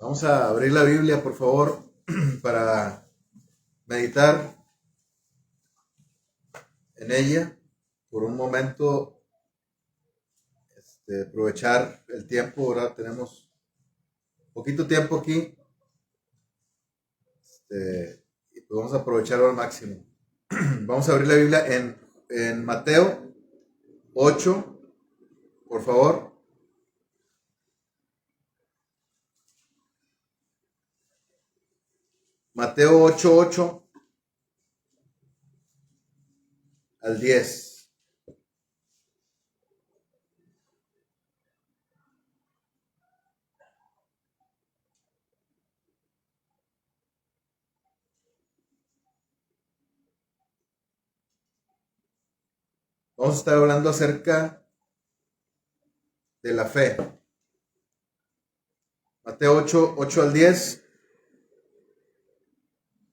Vamos a abrir la Biblia, por favor, para meditar en ella por un momento, aprovechar el tiempo. Ahora tenemos poquito tiempo aquí, y pues vamos a aprovecharlo al máximo. Vamos a abrir la Biblia en Mateo 8, por favor. Mateo 8:8 al 10. Vamos a estar hablando acerca de la fe. Mateo 8 al 10.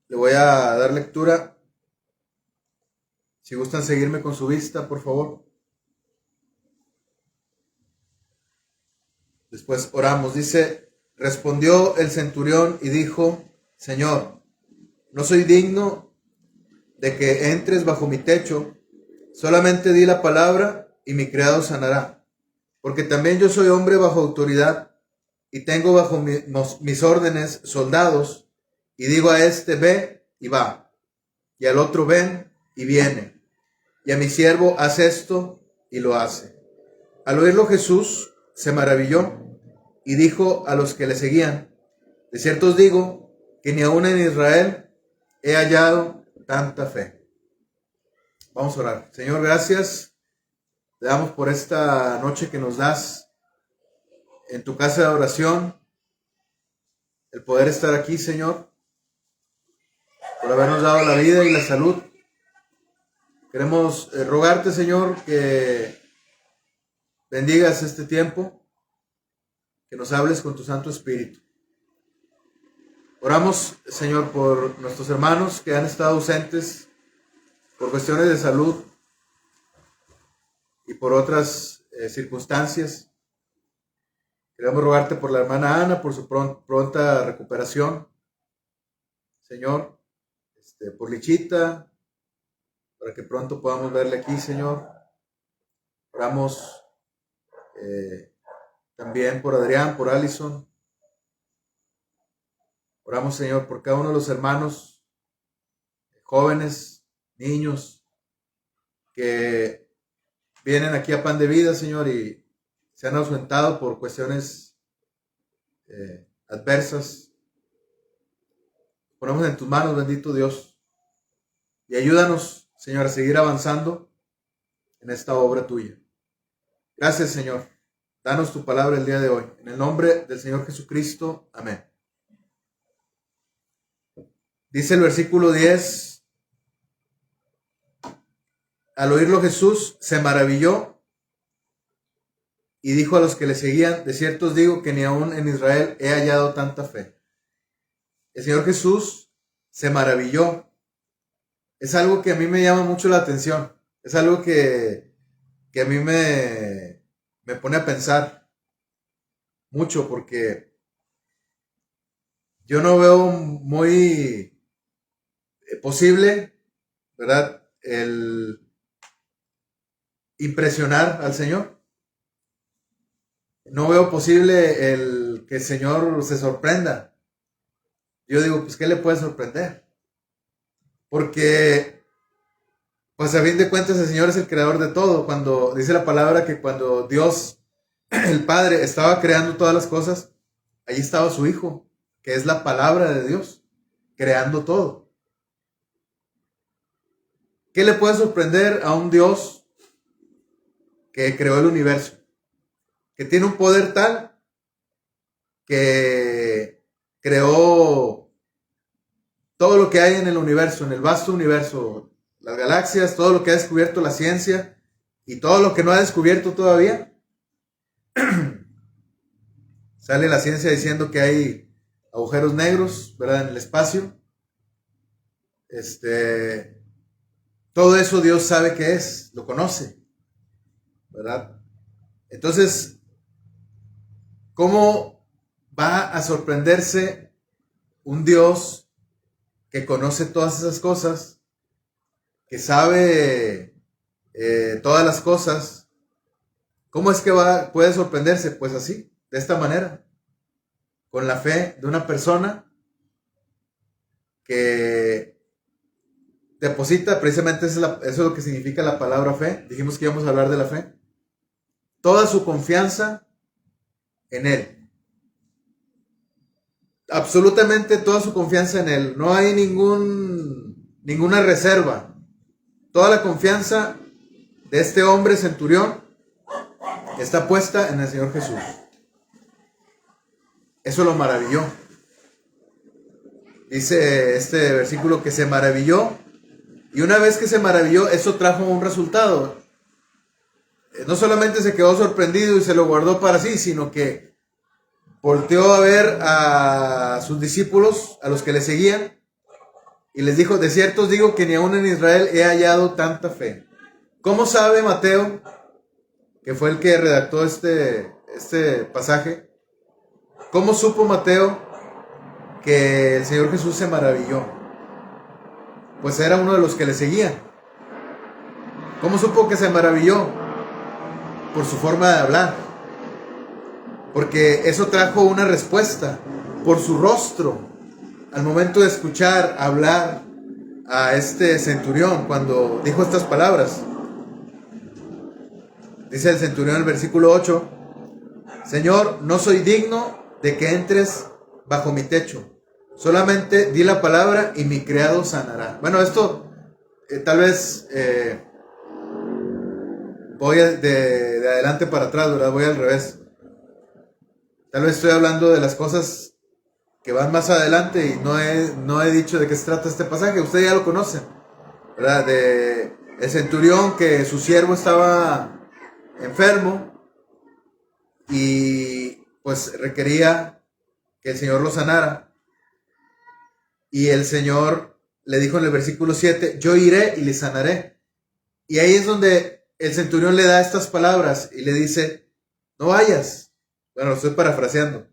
Le voy a dar lectura. Si gustan seguirme con su vista, por favor. Después oramos. Dice: respondió el centurión y dijo: Señor, no soy digno de que entres bajo mi techo. Solamente di la palabra y mi criado sanará. Porque también yo soy hombre bajo autoridad y tengo bajo mis órdenes soldados. Y digo a este: ve y va. Y al otro: ven y viene. Y a mi siervo: haz esto, y lo hace. Al oírlo Jesús se maravilló y dijo a los que le seguían: de cierto os digo que ni aun en Israel he hallado tanta fe. Vamos a orar. Señor, gracias. Te damos por esta noche que nos das en tu casa de oración, el poder estar aquí, Señor, por habernos dado la vida y la salud. Queremos rogarte, Señor, que bendigas este tiempo, que nos hables con tu Santo Espíritu. Oramos, Señor, por nuestros hermanos que han estado ausentes por cuestiones de salud y por otras circunstancias. Queremos rogarte por la hermana Ana, por su pronta recuperación. Señor, por Lichita, para que pronto podamos verle aquí, Señor. Oramos también por Adrián, por Allison. Oramos, Señor, por cada uno de los hermanos, jóvenes, niños, que vienen aquí a Pan de Vida, Señor, y se han ausentado por cuestiones adversas. Ponemos en tus manos, bendito Dios, y ayúdanos, Señor, a seguir avanzando en esta obra tuya. Gracias, Señor. Danos tu palabra el día de hoy. En el nombre del Señor Jesucristo. Amén. Dice el versículo 10. Al oírlo Jesús se maravilló y dijo a los que le seguían: de cierto os digo que ni aun en Israel he hallado tanta fe. El Señor Jesús se maravilló. Es algo que a mí me llama mucho la atención. Es algo que a mí me pone a pensar mucho, porque yo no veo muy posible, ¿verdad?, el impresionar al Señor. No veo posible el que el Señor se sorprenda. Yo digo, pues, ¿qué le puede sorprender? Porque, pues, a fin de cuentas, el Señor es el creador de todo. Cuando dice la palabra que cuando Dios, el Padre, estaba creando todas las cosas, allí estaba su Hijo, que es la palabra de Dios, creando todo. ¿Qué le puede sorprender a un Dios que creó el universo, que tiene un poder tal que creó todo lo que hay en el universo, en el vasto universo, las galaxias, todo lo que ha descubierto la ciencia y todo lo que no ha descubierto todavía? Sale la ciencia diciendo que hay agujeros negros, ¿verdad?, en el espacio. Todo eso Dios sabe qué es, lo conoce, ¿verdad? Entonces, ¿cómo va a sorprenderse un Dios que conoce todas esas cosas, que sabe todas las cosas? ¿Cómo es que puede sorprenderse? Pues así, de esta manera, con la fe de una persona que deposita, precisamente eso es lo que significa la palabra fe. Dijimos que íbamos a hablar de la fe. Toda su confianza en Él. Absolutamente toda su confianza en Él. No hay ninguna reserva. Toda la confianza de este hombre centurión está puesta en el Señor Jesús. Eso lo maravilló. Dice este versículo que se maravilló. Y una vez que se maravilló, eso trajo un resultado. No solamente se quedó sorprendido y se lo guardó para sí, sino que volteó a ver a sus discípulos, a los que le seguían, y les dijo: de cierto os digo que ni aún en Israel he hallado tanta fe. ¿Cómo sabe Mateo, que fue el que redactó este pasaje? ¿Cómo supo Mateo que el Señor Jesús se maravilló? Pues era uno de los que le seguían. ¿Cómo supo que se maravilló? Por su forma de hablar. Porque eso trajo una respuesta. Por su rostro. Al momento de escuchar hablar a este centurión, cuando dijo estas palabras. Dice el centurión en el versículo 8: Señor, no soy digno de que entres bajo mi techo. Solamente di la palabra y mi criado sanará. Bueno, esto tal vez voy de adelante para atrás, ¿verdad? Voy al revés. Tal vez estoy hablando de las cosas que van más adelante y no he dicho de qué se trata este pasaje. Usted ya lo conoce, ¿verdad? De el centurión, que su siervo estaba enfermo y pues requería que el Señor lo sanara. Y el Señor le dijo en el versículo 7: yo iré y le sanaré. Y ahí es donde el centurión le da estas palabras y le dice: no vayas. Bueno, lo estoy parafraseando.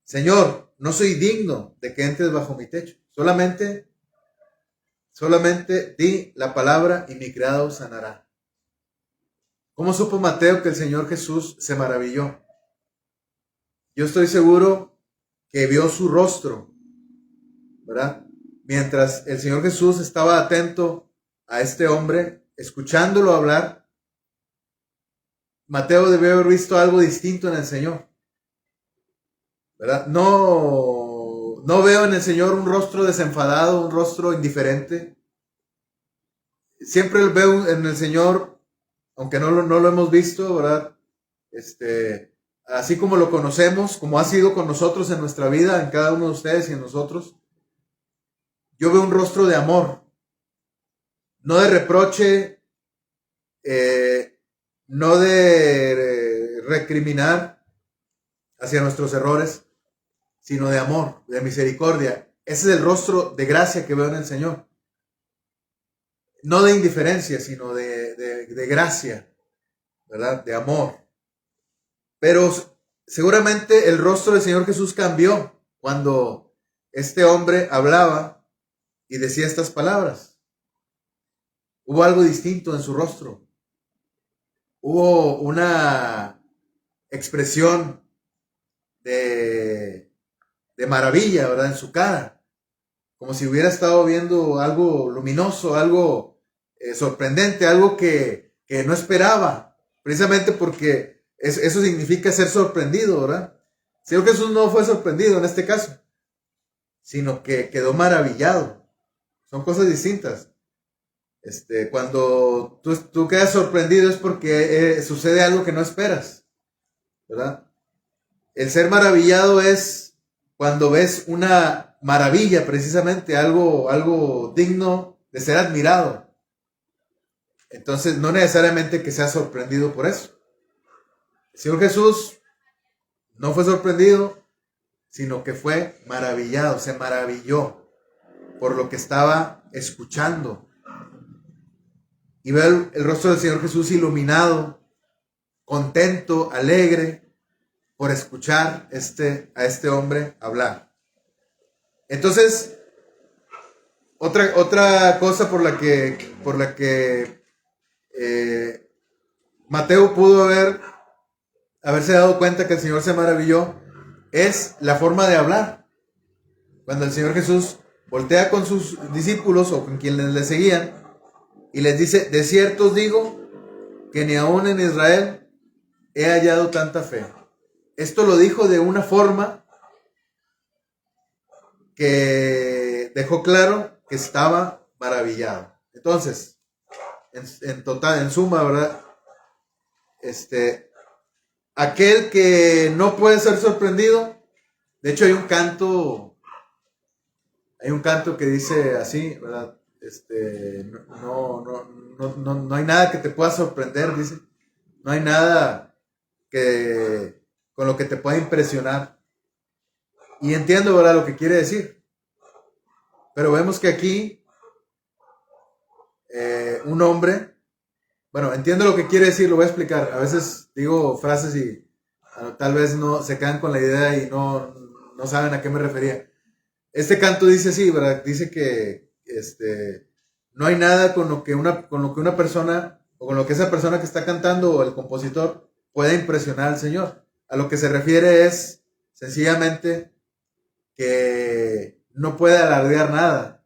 Señor, no soy digno de que entres bajo mi techo. Solamente di la palabra y mi criado sanará. ¿Cómo supo Mateo que el Señor Jesús se maravilló? Yo estoy seguro que vio su rostro, ¿verdad? Mientras el Señor Jesús estaba atento a este hombre, escuchándolo hablar, Mateo debió haber visto algo distinto en el Señor, ¿verdad? No veo en el Señor un rostro desenfadado, un rostro indiferente. Siempre veo en el Señor, aunque no lo hemos visto, ¿verdad? Así como lo conocemos, como ha sido con nosotros en nuestra vida, en cada uno de ustedes y en nosotros, yo veo un rostro de amor, no de reproche, no de recriminar hacia nuestros errores, sino de amor, de misericordia. Ese es el rostro de gracia que veo en el Señor. No de indiferencia, sino de gracia, ¿verdad? De amor. Pero seguramente el rostro del Señor Jesús cambió cuando este hombre hablaba y decía estas palabras. Hubo algo distinto en su rostro. Hubo una expresión de maravilla, ¿verdad? En su cara. Como si hubiera estado viendo algo luminoso, algo sorprendente, algo que no esperaba. Precisamente porque eso significa ser sorprendido, ¿verdad? El Señor Jesús no fue sorprendido en este caso, sino que quedó maravillado. Son cosas distintas. Cuando tú quedas sorprendido es porque sucede algo que no esperas, ¿verdad? El ser maravillado es cuando ves una maravilla, precisamente, algo digno de ser admirado. Entonces, no necesariamente que seas sorprendido por eso. El Señor Jesús no fue sorprendido, sino que fue maravillado, se maravilló por lo que estaba escuchando. Y veo el rostro del Señor Jesús iluminado, contento, alegre, por escuchar a este hombre hablar. Entonces, otra cosa por la que Mateo pudo haberse dado cuenta que el Señor se maravilló es la forma de hablar. Cuando el Señor Jesús voltea con sus discípulos o con quienes le seguían y les dice: de cierto os digo que ni aún en Israel he hallado tanta fe. Esto lo dijo de una forma que dejó claro que estaba maravillado. Entonces, en total, en suma, ¿verdad? Aquel que no puede ser sorprendido. De hecho, hay un canto que dice así, ¿verdad? No hay nada que te pueda sorprender, dice. No hay nada con lo que te pueda impresionar. Y entiendo, ¿verdad?, lo que quiere decir. Pero vemos que aquí un hombre, bueno, entiendo lo que quiere decir, lo voy a explicar. A veces digo frases y tal vez no se quedan con la idea y no saben a qué me refería. Este canto dice así, ¿verdad? Dice que no hay nada con lo que una persona, o con lo que esa persona que está cantando o el compositor pueda impresionar al Señor. A lo que se refiere es sencillamente que no puede alardear nada,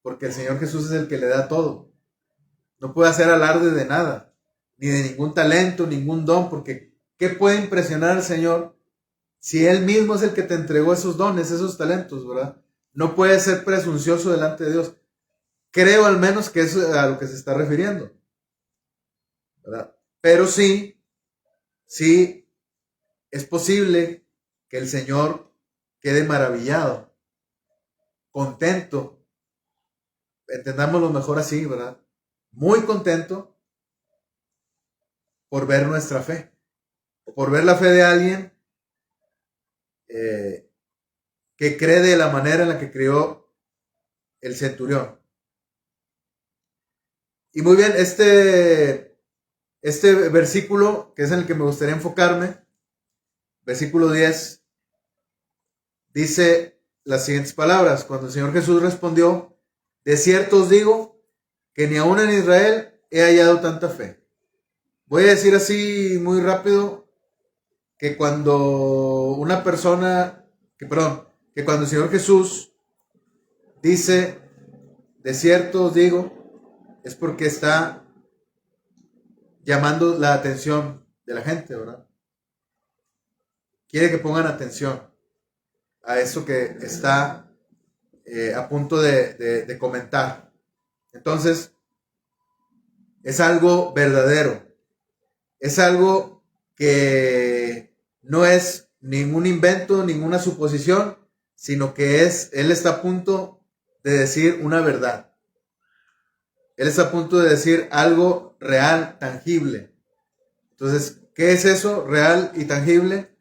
porque el Señor Jesús es el que le da todo. No puede hacer alarde de nada, ni de ningún talento, ningún don, porque ¿qué puede impresionar al Señor si Él mismo es el que te entregó esos dones, esos talentos, ¿verdad? No puede ser presuncioso delante de Dios. Creo al menos que eso es a lo que se está refiriendo, ¿verdad? Pero sí es posible que el Señor quede maravillado, contento, entendámoslo mejor así, ¿verdad? Muy contento por ver nuestra fe, por ver la fe de alguien que cree de la manera en la que creyó el centurión. Y muy bien, este versículo, que es en el que me gustaría enfocarme, versículo 10, dice las siguientes palabras: cuando el Señor Jesús respondió: de cierto os digo que ni aún en Israel he hallado tanta fe. Voy a decir así muy rápido que cuando cuando el Señor Jesús dice de cierto os digo, es porque está llamando la atención de la gente, ¿verdad? Quiere que pongan atención a eso que está a punto de comentar. Entonces, es algo verdadero. Es algo que no es ningún invento, ninguna suposición, sino que Él está a punto de decir una verdad. Él está a punto de decir algo real, tangible. Entonces, ¿qué es eso real y tangible?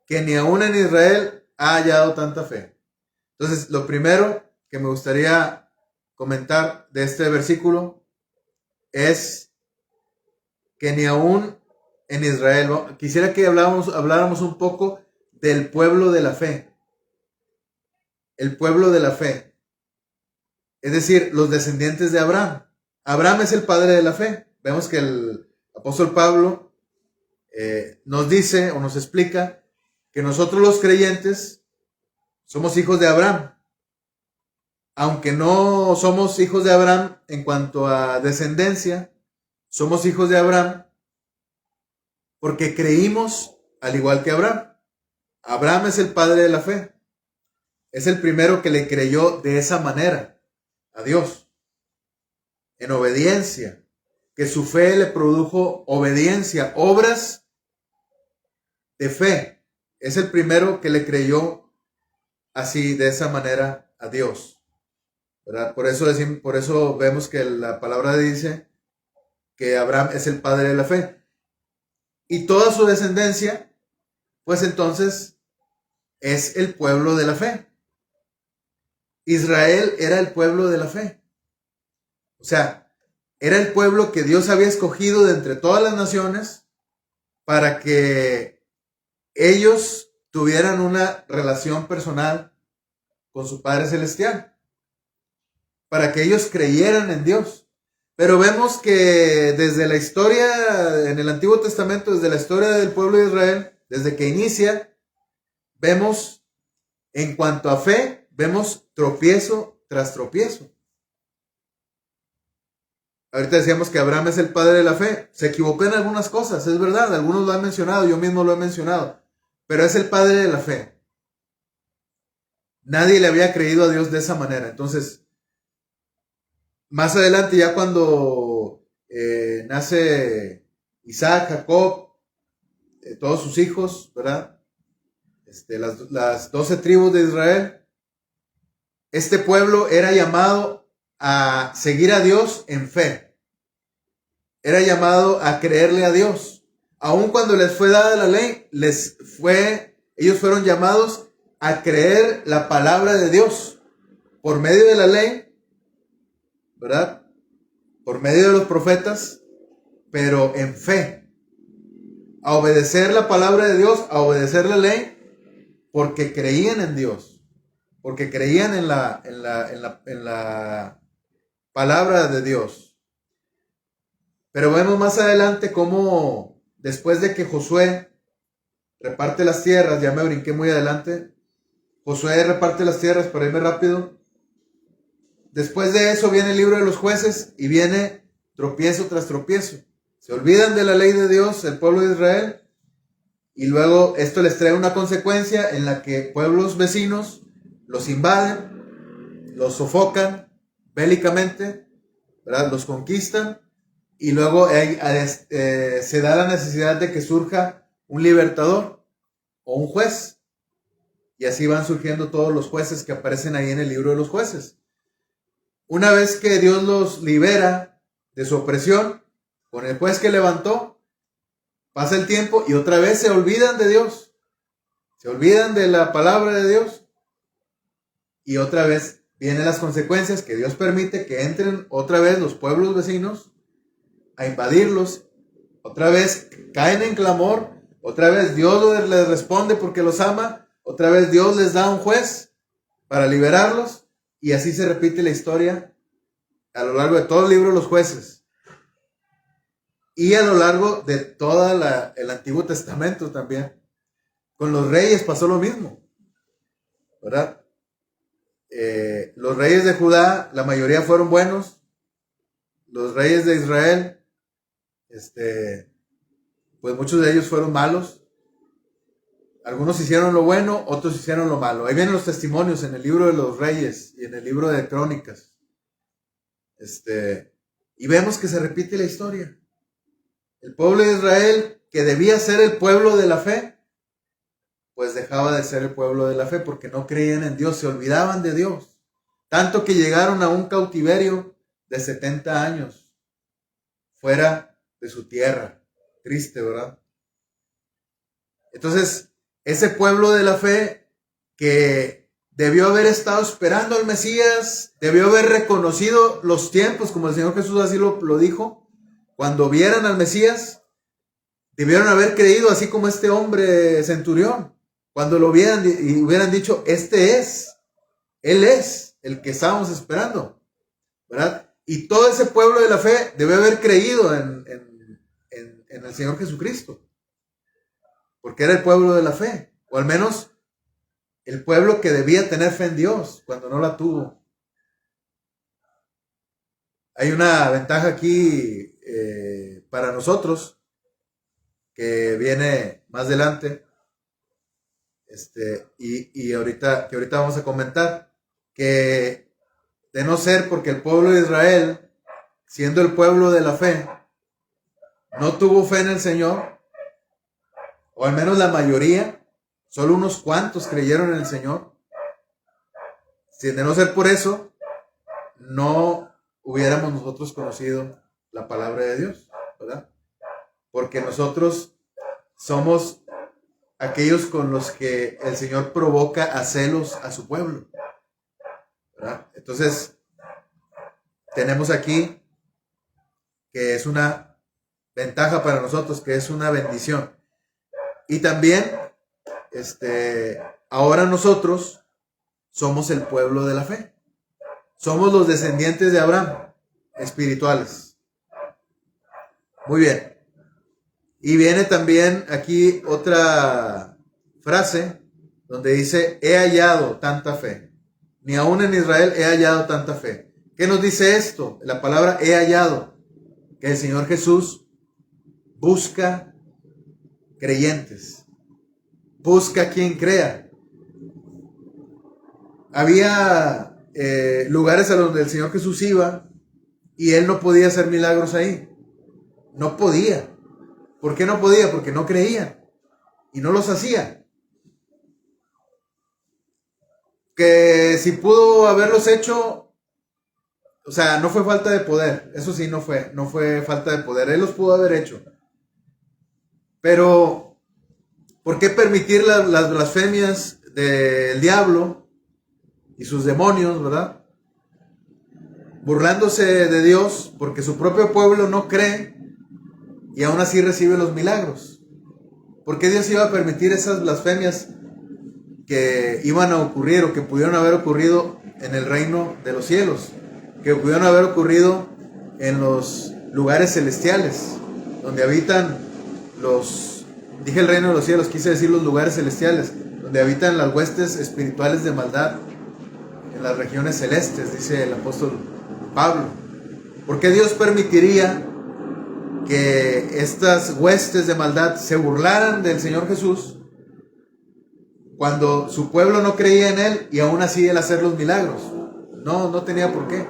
Que ni aún en Israel ha hallado tanta fe. Entonces, lo primero que me gustaría comentar de este versículo es que ni aún en Israel, quisiera que habláramos un poco del pueblo de la fe. El pueblo de la fe. Es decir, los descendientes de Abraham. Abraham es el padre de la fe. Vemos que el apóstol Pablo nos dice o nos explica que nosotros los creyentes somos hijos de Abraham. Aunque no somos hijos de Abraham en cuanto a descendencia, somos hijos de Abraham porque creímos al igual que Abraham. Abraham es el padre de la fe. Es el primero que le creyó de esa manera a Dios, en obediencia, que su fe le produjo obediencia, obras de fe. Es el primero que le creyó así, de esa manera, a Dios, ¿verdad? Por eso vemos que la palabra dice que Abraham es el padre de la fe. Y toda su descendencia, pues entonces, es el pueblo de la fe. Israel era el pueblo de la fe. O sea, era el pueblo que Dios había escogido de entre todas las naciones para que ellos tuvieran una relación personal con su Padre Celestial, para que ellos creyeran en Dios. Pero vemos que desde la historia, en el Antiguo Testamento, desde la historia del pueblo de Israel, desde que inicia, vemos, en cuanto a fe, vemos tropiezo tras tropiezo. Ahorita decíamos que Abraham es el padre de la fe. Se equivocó en algunas cosas, es verdad, algunos lo han mencionado, yo mismo lo he mencionado, pero es el padre de la fe. Nadie le había creído a Dios de esa manera. Entonces, más adelante, ya cuando nace Isaac, Jacob, todos sus hijos, ¿verdad? Las 12 tribus de Israel, este pueblo era llamado a seguir a Dios en fe. Era llamado a creerle a Dios. Aun cuando les fue dada la ley, ellos fueron llamados a creer la palabra de Dios por medio de la ley, ¿verdad? Por medio de los profetas, pero en fe. A obedecer la palabra de Dios, a obedecer la ley, porque creían en Dios, porque creían en la palabra de Dios. Pero vemos más adelante cómo después de que Josué reparte las tierras, ya me brinqué muy adelante, Josué reparte las tierras, para irme rápido. Después de eso viene el libro de los jueces y viene tropiezo tras tropiezo. Se olvidan de la ley de Dios, el pueblo de Israel, y luego esto les trae una consecuencia en la que pueblos vecinos los invaden, los sofocan bélicamente, ¿verdad? Los conquistan, y luego se da la necesidad de que surja un libertador o un juez, y así van surgiendo todos los jueces que aparecen ahí en el libro de los jueces. Una vez que Dios los libera de su opresión, con el juez que levantó, pasa el tiempo y otra vez se olvidan de Dios. Se olvidan de la palabra de Dios. Y otra vez vienen las consecuencias que Dios permite que entren otra vez los pueblos vecinos a invadirlos. Otra vez caen en clamor. Otra vez Dios les responde porque los ama. Otra vez Dios les da un juez para liberarlos. Y así se repite la historia a lo largo de todo el libro de los jueces. Y a lo largo de todo el Antiguo Testamento también. Con los reyes pasó lo mismo, ¿verdad? Los reyes de Judá, la mayoría fueron buenos. Los reyes de Israel, pues muchos de ellos fueron malos. Algunos hicieron lo bueno, otros hicieron lo malo. Ahí vienen los testimonios en el libro de los reyes y en el libro de crónicas. Y vemos que se repite la historia. El pueblo de Israel, que debía ser el pueblo de la fe, pues dejaba de ser el pueblo de la fe porque no creían en Dios, se olvidaban de Dios. Tanto que llegaron a un cautiverio de 70 años fuera de su tierra. Triste, ¿verdad? Entonces, ese pueblo de la fe que debió haber estado esperando al Mesías, debió haber reconocido los tiempos, como el Señor Jesús así lo dijo, cuando vieran al Mesías, debieron haber creído, así como este hombre centurión, cuando lo vieran y hubieran dicho, Él es el que estábamos esperando, ¿verdad? Y todo ese pueblo de la fe debe haber creído en el Señor Jesucristo, porque era el pueblo de la fe, o al menos el pueblo que debía tener fe en Dios cuando no la tuvo. Hay una ventaja aquí para nosotros que viene más adelante, y ahorita vamos a comentar, que de no ser porque el pueblo de Israel, siendo el pueblo de la fe, no tuvo fe en el Señor, o al menos la mayoría, solo unos cuantos creyeron en el Señor. Si de no ser por eso, no hubiéramos nosotros conocido la palabra de Dios, ¿verdad? Porque nosotros somos aquellos con los que el Señor provoca a celos a su pueblo, ¿verdad? Entonces, tenemos aquí que es una ventaja para nosotros, que es una bendición. Y también ahora nosotros somos el pueblo de la fe. Somos los descendientes de Abraham, espirituales. Muy bien. Y viene también aquí otra frase donde dice, he hallado tanta fe. Ni aún en Israel he hallado tanta fe. ¿Qué nos dice esto? La palabra he hallado. Que el Señor Jesús busca creyentes. Busca quien crea. Había lugares a donde el Señor Jesús iba y Él no podía hacer milagros ahí. No podía. ¿Por qué no podía? Porque no creían y no los hacía. Que si pudo haberlos hecho, o sea, no fue falta de poder. Eso sí, no fue falta de poder. Él los pudo haber hecho. Pero, ¿por qué permitir las blasfemias del diablo y sus demonios, verdad? Burlándose de Dios porque su propio pueblo no cree y aún así recibe los milagros. ¿Por qué Dios iba a permitir esas blasfemias que iban a ocurrir o que pudieron haber ocurrido en el reino de los cielos? Que pudieron haber ocurrido en los lugares celestiales, donde habitan dije el reino de los cielos, quise decir los lugares celestiales, donde habitan las huestes espirituales de maldad, en las regiones celestes, dice el apóstol Pablo. ¿Por qué Dios permitiría que estas huestes de maldad se burlaran del Señor Jesús cuando su pueblo no creía en Él y aún así Él hacer los milagros? No tenía por qué.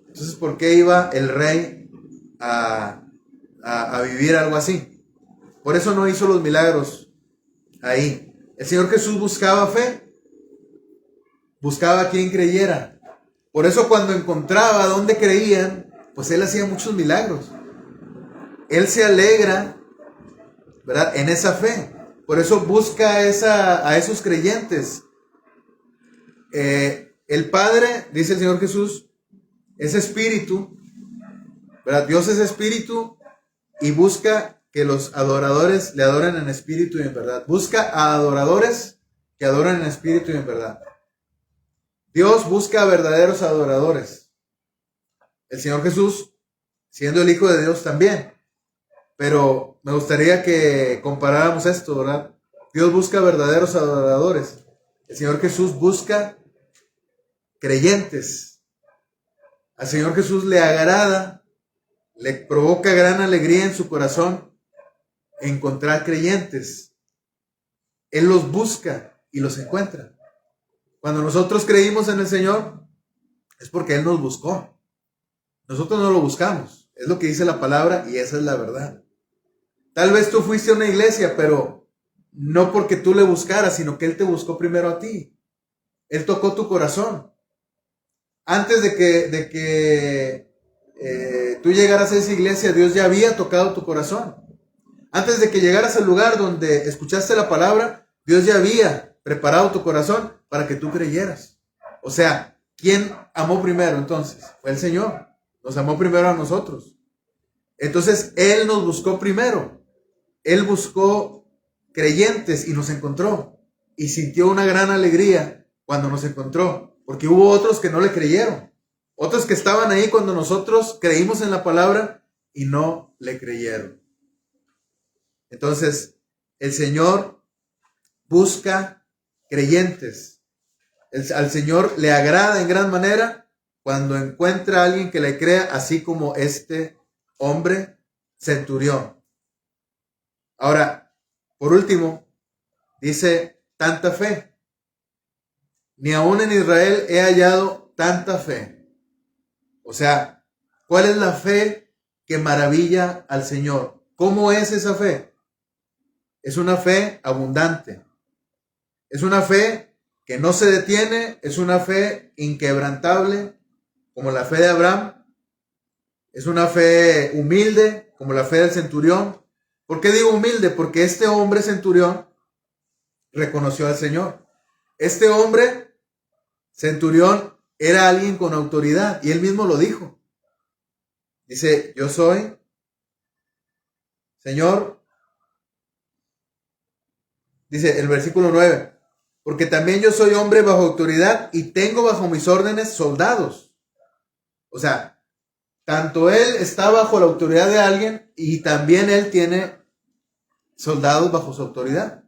Entonces, ¿por qué iba el rey a vivir algo así? Por eso no hizo los milagros ahí. El Señor Jesús buscaba fe, buscaba a quien creyera. Por eso cuando encontraba donde creían, pues Él hacía muchos milagros. Él se alegra, ¿verdad?, en esa fe. Por eso busca a esos creyentes. El Padre, dice el Señor Jesús, es espíritu, ¿verdad? Dios es espíritu y busca que los adoradores le adoren en espíritu y en verdad. Busca a adoradores que adoren en espíritu y en verdad. Dios busca a verdaderos adoradores. El Señor Jesús, siendo el Hijo de Dios también. Pero me gustaría que comparáramos esto, ¿verdad? Dios busca verdaderos adoradores. El Señor Jesús busca creyentes. Al Señor Jesús le agrada, le provoca gran alegría en su corazón encontrar creyentes. Él los busca y los encuentra. Cuando nosotros creímos en el Señor, es porque Él nos buscó. Nosotros no lo buscamos. Es lo que dice la palabra y esa es la verdad. Tal vez tú fuiste a una iglesia, pero no porque tú le buscaras, sino que Él te buscó primero a ti. Él tocó tu corazón. Antes de que tú llegaras a esa iglesia, Dios ya había tocado tu corazón. Antes de que llegaras al lugar donde escuchaste la palabra, Dios ya había preparado tu corazón para que tú creyeras. O sea, ¿quién amó primero entonces? Fue el Señor. Nos amó primero a nosotros. Entonces, Él nos buscó primero. Él buscó creyentes y nos encontró. Y sintió una gran alegría cuando nos encontró. Porque hubo otros que no le creyeron. Otros que estaban ahí cuando nosotros creímos en la palabra y no le creyeron. Entonces, el Señor busca creyentes. Al Señor le agrada en gran manera cuando encuentra a alguien que le crea, así como este hombre centurión. Ahora, por último, dice tanta fe. Ni aún en Israel he hallado tanta fe. O sea, ¿cuál es la fe que maravilla al Señor? ¿Cómo es esa fe? Es una fe abundante. Es una fe que no se detiene. Es una fe inquebrantable, como la fe de Abraham. Es una fe humilde, como la fe del centurión. ¿Por qué digo humilde? Porque este hombre centurión reconoció al Señor. Este hombre centurión era alguien con autoridad y él mismo lo dijo. Dice, yo soy, Señor, Dice el versículo 9, porque también yo soy hombre bajo autoridad y tengo bajo mis órdenes soldados. O sea, tanto él está bajo la autoridad de alguien y también él tiene soldados bajo su autoridad.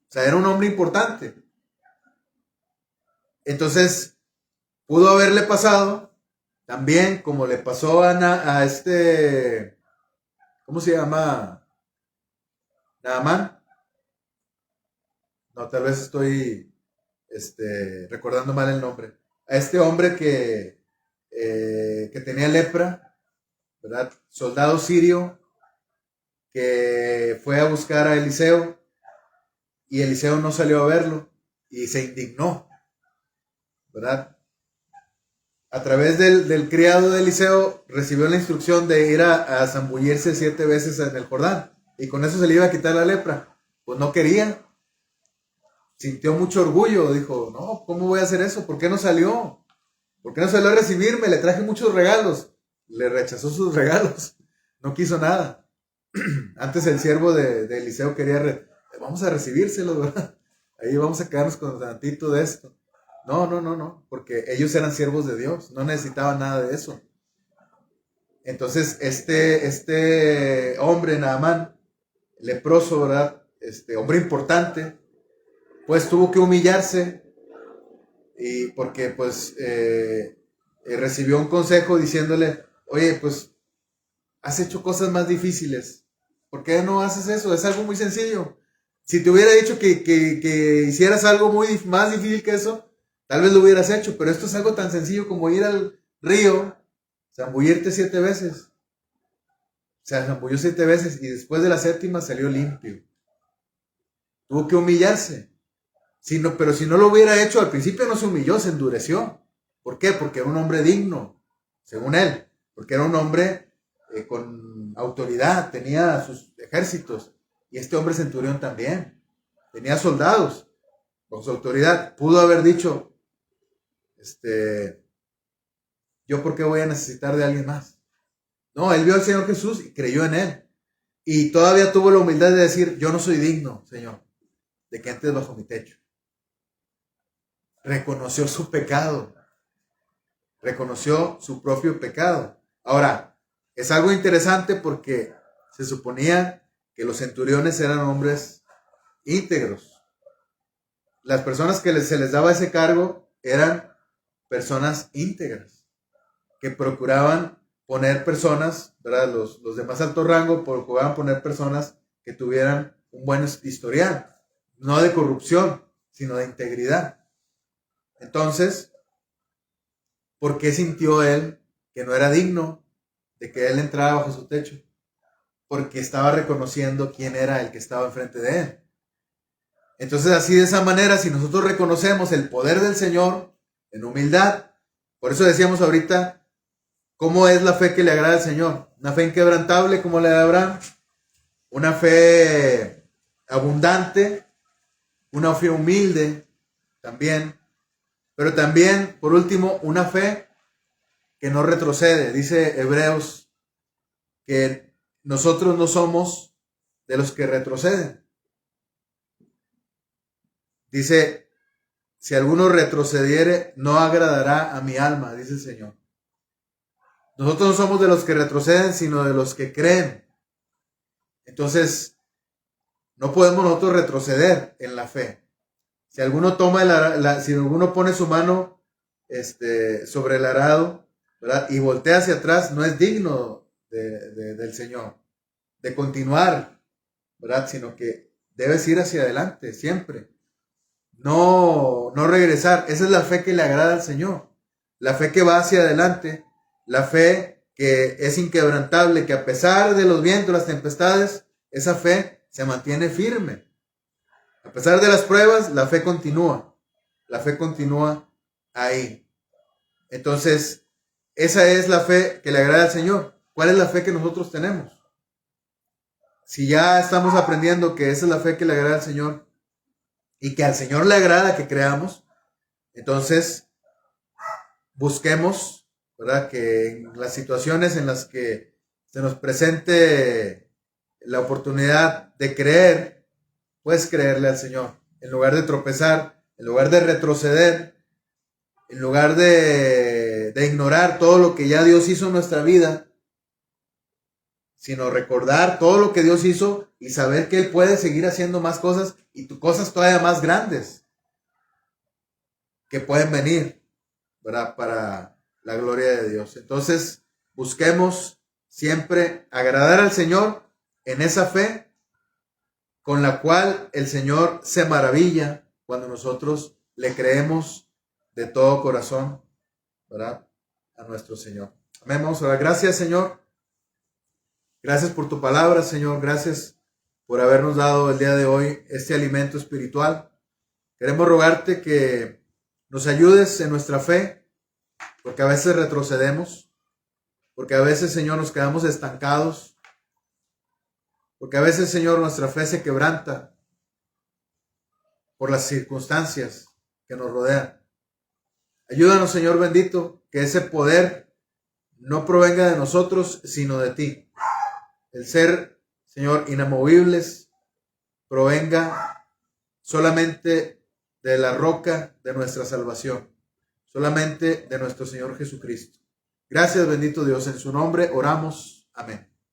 O sea, era un hombre importante. Entonces, pudo haberle pasado también como le pasó a este, ¿cómo se llama? Naamán. No, tal vez estoy recordando mal el nombre. A este hombre que tenía lepra, ¿verdad? Soldado sirio que fue a buscar a Eliseo y Eliseo no salió a verlo y se indignó, ¿verdad? A través del criado de Eliseo recibió la instrucción de ir a zambullirse 7 veces en el Jordán y con eso se le iba a quitar la lepra. Pues no quería. Sintió mucho orgullo, dijo, no, ¿cómo voy a hacer eso? ¿Por qué no salió? ¿Por qué no salió a recibirme? Le traje muchos regalos. Le rechazó sus regalos. No quiso nada. Antes el siervo de Eliseo quería, vamos a recibírselo, ¿verdad? Ahí vamos a quedarnos con tantito de esto. No, porque ellos eran siervos de Dios, no necesitaban nada de eso. Entonces, este hombre, Naamán, leproso, ¿verdad? Hombre importante, pues tuvo que humillarse y porque pues recibió un consejo diciéndole, oye, pues has hecho cosas más difíciles, ¿por qué no haces eso? Es algo muy sencillo. Si te hubiera dicho que hicieras algo más difícil que eso, tal vez lo hubieras hecho, pero esto es algo tan sencillo como ir al río, zambullirte 7 veces. O sea, zambulló 7 veces y después de la 7ª salió limpio. Tuvo que humillarse. Pero si no lo hubiera hecho, al principio no se humilló, se endureció. ¿Por qué? Porque era un hombre digno, según él. Porque era un hombre con autoridad, tenía sus ejércitos. Y este hombre centurión también. Tenía soldados con su autoridad. Pudo haber dicho, ¿yo por qué voy a necesitar de alguien más? No, él vio al Señor Jesús y creyó en él. Y todavía tuvo la humildad de decir, yo no soy digno, Señor, de que entres bajo mi techo. Reconoció su pecado. Reconoció su propio pecado. Ahora, es algo interesante porque se suponía que los centuriones eran hombres íntegros. Las personas que se les daba ese cargo eran personas íntegras, que procuraban poner personas, ¿verdad? Los de más alto rango procuraban poner personas que tuvieran un buen historial, no de corrupción, sino de integridad. Entonces, ¿por qué sintió él que no era digno de que él entrara bajo su techo? Porque estaba reconociendo quién era el que estaba enfrente de él. Entonces, así de esa manera, si nosotros reconocemos el poder del Señor en humildad, por eso decíamos ahorita, ¿cómo es la fe que le agrada al Señor? Una fe inquebrantable como la de Abraham, una fe abundante, una fe humilde también, pero también, por último, una fe que no retrocede. Dice Hebreos que nosotros no somos de los que retroceden. Dice, si alguno retrocediere, no agradará a mi alma, dice el Señor. Nosotros no somos de los que retroceden, sino de los que creen. Entonces, no podemos nosotros retroceder en la fe. Si alguno si alguno pone su mano sobre el arado, ¿verdad? Y voltea hacia atrás, no es digno del Señor, de continuar, ¿verdad? Sino que debes ir hacia adelante siempre. No regresar. Esa es la fe que le agrada al Señor. La fe que va hacia adelante. La fe que es inquebrantable, que a pesar de los vientos, las tempestades, esa fe se mantiene firme. A pesar de las pruebas, la fe continúa. La fe continúa ahí. Entonces, esa es la fe que le agrada al Señor. ¿Cuál es la fe que nosotros tenemos? Si ya estamos aprendiendo que esa es la fe que le agrada al Señor y que al Señor le agrada que creamos, entonces busquemos, ¿verdad? Que en las situaciones en las que se nos presente la oportunidad de creer, puedes creerle al Señor. En lugar de tropezar, en lugar de retroceder, en lugar de ignorar todo lo que ya Dios hizo en nuestra vida, sino recordar todo lo que Dios hizo y saber que Él puede seguir haciendo más cosas y cosas todavía más grandes que pueden venir, ¿verdad? Para la gloria de Dios. Entonces, busquemos siempre agradar al Señor en esa fe con la cual el Señor se maravilla cuando nosotros le creemos de todo corazón, ¿verdad? A nuestro Señor. Amén. Vamos a dar gracias, Señor. Gracias por tu palabra, Señor. Gracias por habernos dado el día de hoy este alimento espiritual. Queremos rogarte que nos ayudes en nuestra fe, porque a veces retrocedemos, porque a veces, Señor, nos quedamos estancados, porque a veces, Señor, nuestra fe se quebranta por las circunstancias que nos rodean. Ayúdanos, Señor bendito, que ese poder no provenga de nosotros, sino de ti. El ser, Señor, inamovibles, provenga solamente de la roca de nuestra salvación, solamente de nuestro Señor Jesucristo. Gracias, bendito Dios. En su nombre oramos. Amén.